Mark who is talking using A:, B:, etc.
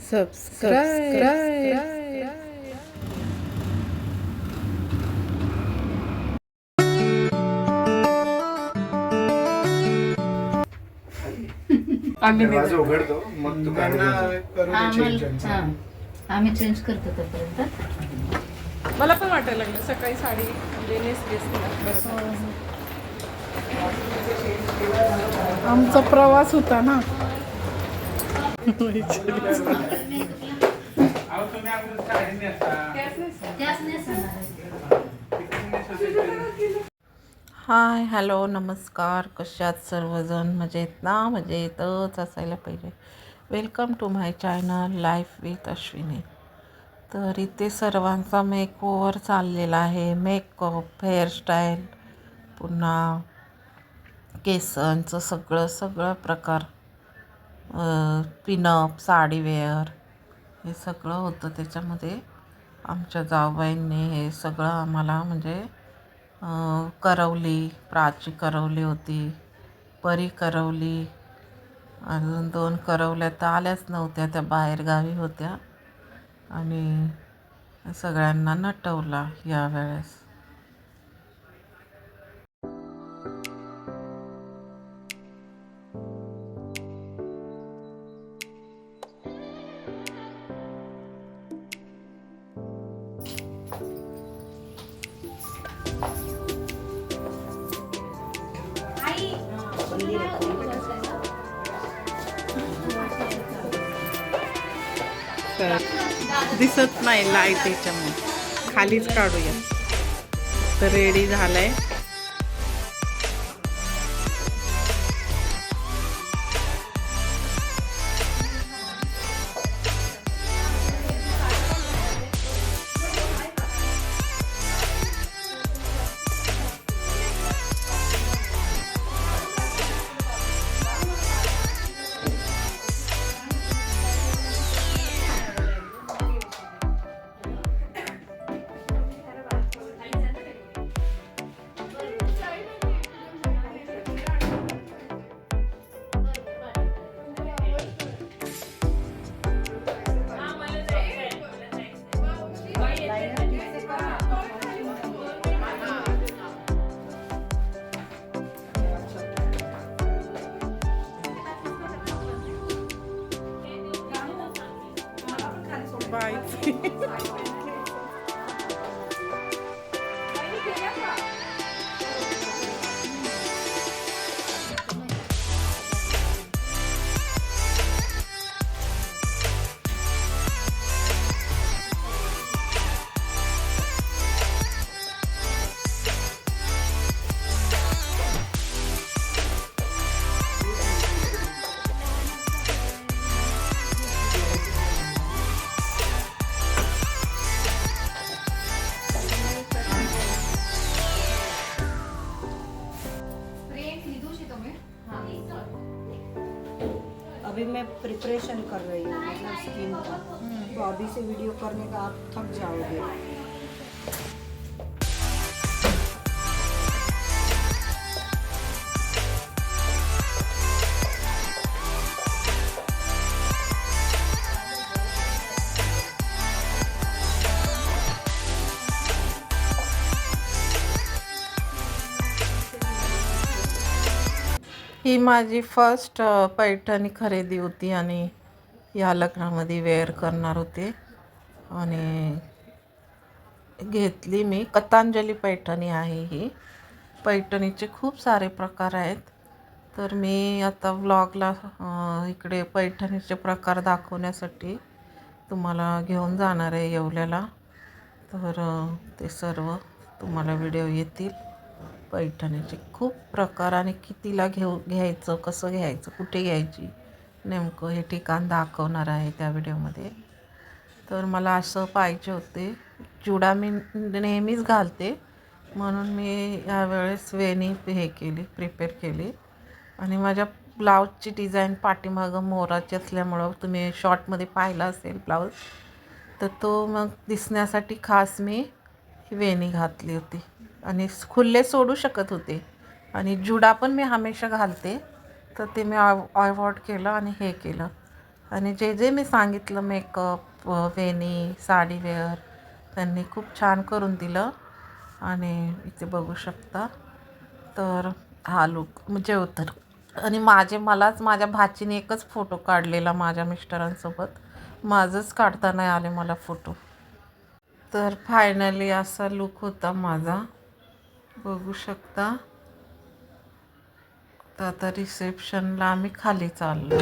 A: subscribe.
B: दरवाजा उघडतो मग तू
C: आम्ही चेंज करतो तोपर्यंत.
A: मला पण वाटायला लागलं सकाळी साडी म्हणजे नेसली असते ना. आमचा प्रवास होता ना. हाय हॅलो नमस्कार, कशात सर्वजण मजेत ना? मजेतच असायला पाहिजे. Welcome to my channel life with Ashwini. तर इथे सर्वांचा मेकओव्हर चाललेला आहे. मेकअप, हेअरस्टाईल, पुन्हा केसांचं सगळं प्रकार, पिनअप, साडीवेअर हे सगळं होतं. त्याच्यामध्ये आमच्या जावबाईंनी हे सगळं आम्हाला म्हणजे करवली, प्राची करवली होती, परी करवली, अजून 2 करवल्या तर आल्याच नव्हत्या, त्या बाहेरगावी होत्या. आणि सगळ्यांना नटवला यावेळेस. दिसत नाही लाईट याच्यामुळे, खालीच काढूया. तर रेडी झालाय.
D: अभी मैं प्रिपरेशन कर रही हूँ मतलब स्किन का, तो अभी से वीडियो करने का आप थक जाओगे.
A: ही माझी फर्स्ट पैठणी खरेदी होती आणि या लग्नामध्ये वेअर करणार होते आणि घेतली मी. कथांजली पैठणी आहे ही. पैठणीचे खूप सारे प्रकार आहेत. तर मी आता व्लॉगला इकडे पैठणीचे प्रकार दाखवण्यासाठी तुम्हाला घेऊन जाणार आहे येवल्याला. तर ते सर्व तुम्हाला व्हिडिओ येतील. पैठणीचे खूप प्रकार आणि कितीला घ्यायचं, कसं घ्यायचं, कुठे घ्यायची, नेमकं हे ठिकाण दाखवणार आहे त्या व्हिडिओमध्ये. तर मला असं पाहिजे होते. चुडा मी नेहमीच घालते म्हणून मी यावेळेस वेणी प्रिपेअर केली. आणि माझ्या ब्लाऊजची डिझाईन पाठीमागं मोराची असल्यामुळं तुम्ही शॉर्टमध्ये पाहिला असेल ब्लाऊज, तर तो मग दिसण्यासाठी खास मी वेणी घातली होती. आणि खुल्ले सोडू शकत होते. आणि जुडा पण मी हमेशा घालते, तर ते मी अवॉइड केलं आणि हे केलं. आणि जे जे मी सांगितलं मेकअप वेणी साडीवेअर त्यांनी खूप छान करून दिलं. आणि इथे बघू शकता. तर हा लुक म्हणजे उतर आणि मलाच माझ्या भाचीने एकच फोटो काढलेला माझ्या मिस्टरांसोबत. माझंच काढता नाही आले मला फोटो. तर फायनली असा लुक होता माझा, बघू शकता. तर आता रिसेप्शनला आम्ही खाली चाललो.